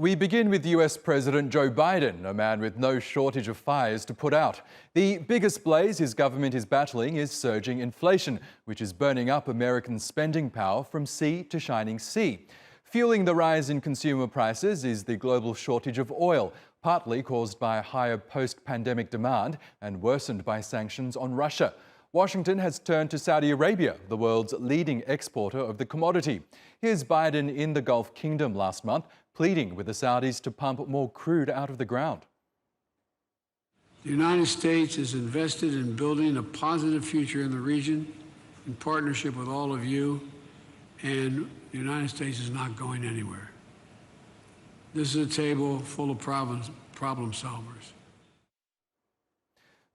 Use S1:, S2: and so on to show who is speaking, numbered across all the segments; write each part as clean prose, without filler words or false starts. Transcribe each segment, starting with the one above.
S1: We begin with US President Joe Biden, a man with no shortage of fires to put out. The biggest blaze his government is battling is surging inflation, which is burning up American spending power from sea to shining sea. Fueling the rise in consumer prices is the global shortage of oil, partly caused by higher post-pandemic demand and worsened by sanctions on Russia. Washington has turned to Saudi Arabia, the world's leading exporter of the commodity. Here's Biden in the Gulf Kingdom last month, pleading with the Saudis to pump more crude out of the ground.
S2: The United States is invested in building a positive future in the region in partnership with all of you, and the United States is not going anywhere. This is a table full of problem solvers.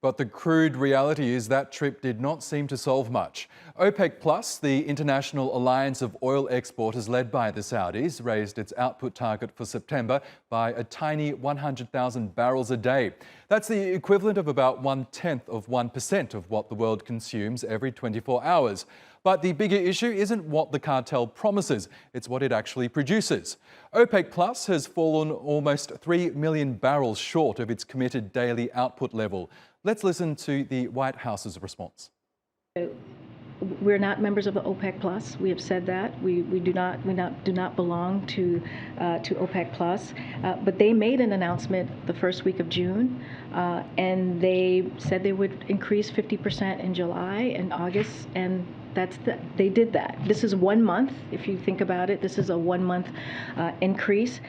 S1: But the crude reality is that trip did not seem to solve much. Opec Plus, the international alliance of oil exporters led by the Saudis, raised its output target for September by a tiny 100,000 barrels a day. That's the equivalent of about 0.1% of what the world consumes every 24 hours. But the bigger issue isn't what the cartel promises, it's what it actually produces. OPEC Plus has fallen almost 3 million barrels short of its committed daily output level. Let's listen to the White House's response.
S3: We're not members of the OPEC Plus. We have said that. We do not belong to OPEC Plus. But they made an announcement the first week of June, and they said they would increase 50% in July and August, and they did that. This is 1 month. If you think about it, this is a 1 month increase.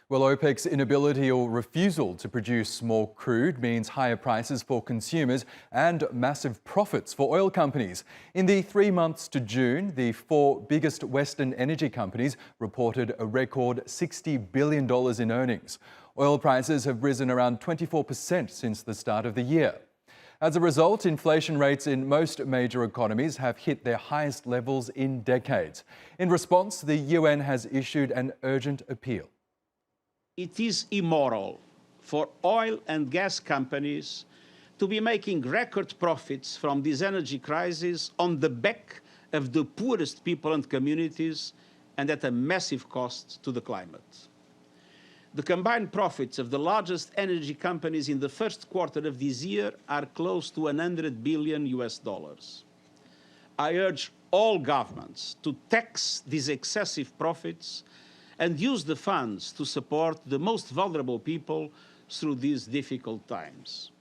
S1: Well, OPEC's inability or refusal to produce more crude means higher prices for consumers and massive profits for oil companies. In the 3 months to June, the 4 biggest Western energy companies reported a record $60 billion in earnings. Oil prices have risen around 24% since the start of the year. As a result, inflation rates in most major economies have hit their highest levels in decades. In response, the UN has issued an urgent appeal.
S4: It is immoral for oil and gas companies to be making record profits from this energy crisis on the back of the poorest people and communities and at a massive cost to the climate. The combined profits of the largest energy companies in the first quarter of this year are close to $100 billion. I urge all governments to tax these excessive profits and use the funds to support the most vulnerable people through these difficult times.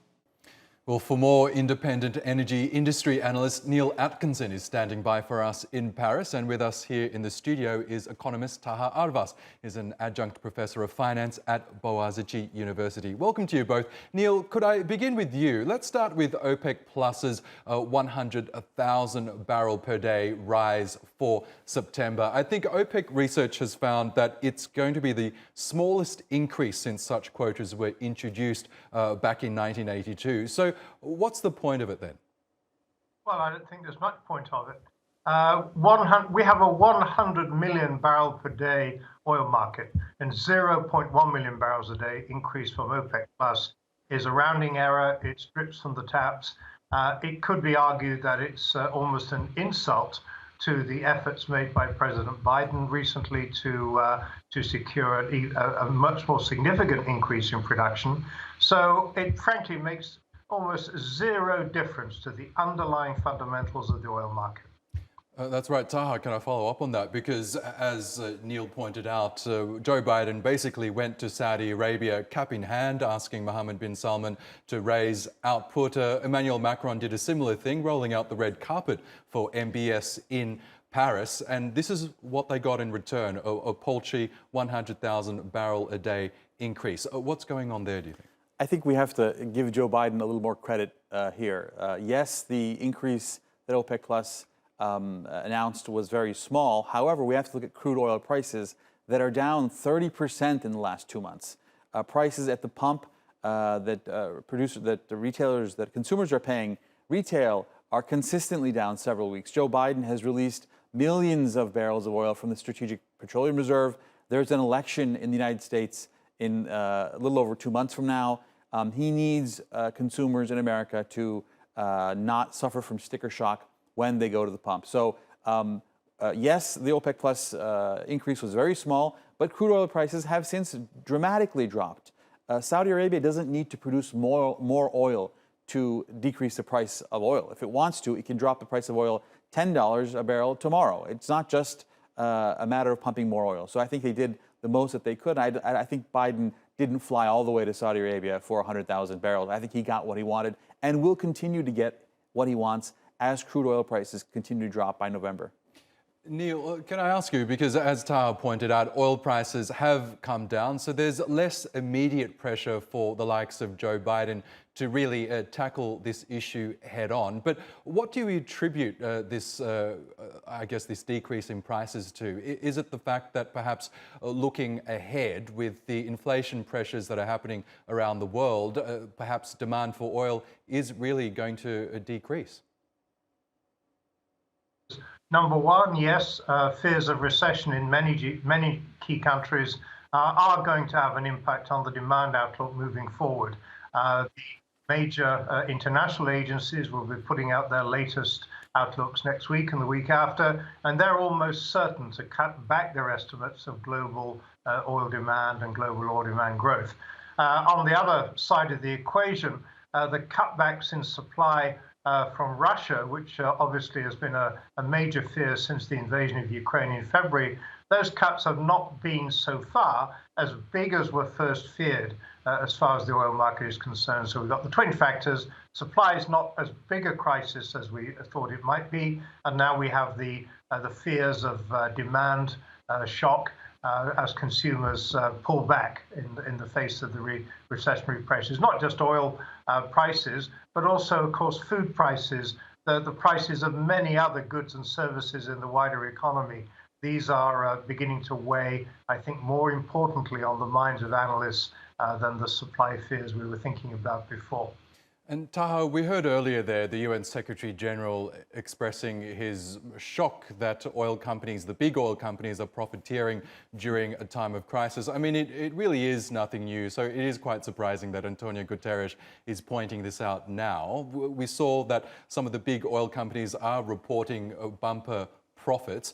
S1: Well, for more independent energy industry analyst, Neil Atkinson is standing by for us in Paris, and with us here in the studio is economist Taha Arvas. He's an adjunct professor of finance at Boğaziçi University. Welcome to you both. Neil, could I begin with you? Let's start with OPEC Plus's 100,000 barrel per day rise for September. I think OPEC research has found that it's going to be the smallest increase since such quotas were introduced back in 1982. So what's the point of it then?
S5: Well, I don't think there's much point of it. We have a 100 million barrel per day oil market, and 0.1 million barrels a day increase from OPEC Plus is a rounding error. It drips from the taps. It could be argued that it's almost an insult to the efforts made by President Biden recently to secure a much more significant increase in production. So it frankly makes almost zero difference to the underlying fundamentals of the oil market.
S1: That's right. Taha, can I follow up on that? Because as Neil pointed out, Joe Biden basically went to Saudi Arabia cap in hand, asking Mohammed bin Salman to raise output. Emmanuel Macron did a similar thing, rolling out the red carpet for MBS in Paris. And this is what they got in return, a paltry 100,000 barrel a day increase. What's going on there, do you think?
S6: I think we have to give Joe Biden a little more credit here. Yes, the increase that OPEC Plus announced was very small. However, we have to look at crude oil prices that are down 30% in the last 2 months. Prices at the pump that the retailers, that consumers are paying retail are consistently down several weeks. Joe Biden has released millions of barrels of oil from the Strategic Petroleum Reserve. There's an election in the United States in a little over 2 months from now. He needs consumers in America to not suffer from sticker shock when they go to the pump. So yes, the OPEC Plus increase was very small, but crude oil prices have since dramatically dropped. Saudi Arabia doesn't need to produce more oil to decrease the price of oil. If it wants to, it can drop the price of oil $10 a barrel tomorrow. It's not just a matter of pumping more oil. So I think they did the most that they could. I think Biden didn't fly all the way to Saudi Arabia for 100,000 barrels. I think he got what he wanted and will continue to get what he wants as crude oil prices continue to drop by November.
S1: Neil, can I ask you, because as Taha pointed out, oil prices have come down, so there's less immediate pressure for the likes of Joe Biden to really tackle this issue head on. But what do you attribute this decrease in prices to? Is it the fact that perhaps looking ahead with the inflation pressures that are happening around the world, perhaps demand for oil is really going to decrease?
S5: Number one, yes, fears of recession in many key countries are going to have an impact on the demand outlook moving forward. The major international agencies will be putting out their latest outlooks next week and the week after, and they're almost certain to cut back their estimates of global oil demand and global oil demand growth. On the other side of the equation, the cutbacks in supply from Russia, which obviously has been a major fear since the invasion of Ukraine in February, those cuts have not been so far as big as were first feared as far as the oil market is concerned. So we've got the twin factors. Supply is not as big a crisis as we thought it might be, and now we have the fears of demand shock as consumers pull back in the face of the recessionary pressures. Not just oil prices, but also, of course, food prices, the prices of many other goods and services in the wider economy. These are beginning to weigh, I think, more importantly on the minds of analysts than the supply fears we were thinking about before.
S1: And Taha, we heard earlier there the UN Secretary General expressing his shock that oil companies, the big oil companies, are profiteering during a time of crisis. I mean, it really is nothing new. So it is quite surprising that Antonio Guterres is pointing this out now. We saw that some of the big oil companies are reporting bumper profits.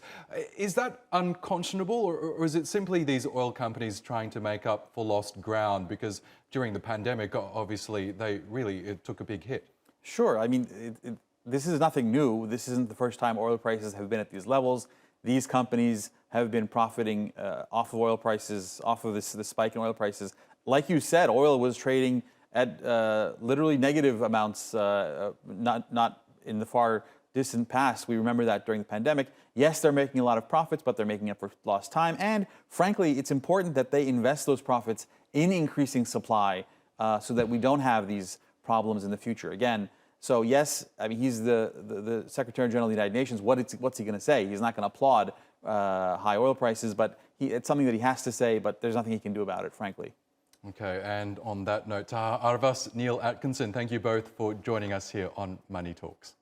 S1: Is that unconscionable, or is it simply these oil companies trying to make up for lost ground? Because during the pandemic, obviously, it took a big hit. Sure.
S6: I mean, this is nothing new. This isn't the first time oil prices have been at these levels. These companies have been profiting off of oil prices, off of this spike in oil prices. Like you said, oil was trading at literally negative amounts, not in the far distant past. We remember that during the pandemic. Yes, they're making a lot of profits, but they're making up for lost time. And frankly, it's important that they invest those profits in increasing supply so that we don't have these problems in the future. Again, so yes, I mean, he's the Secretary General of the United Nations. What's he going to say? He's not going to applaud high oil prices, but it's something that he has to say, but there's nothing he can do about it, frankly.
S1: Okay, and on that note, Taha Arvas, Neil Atkinson, thank you both for joining us here on Money Talks.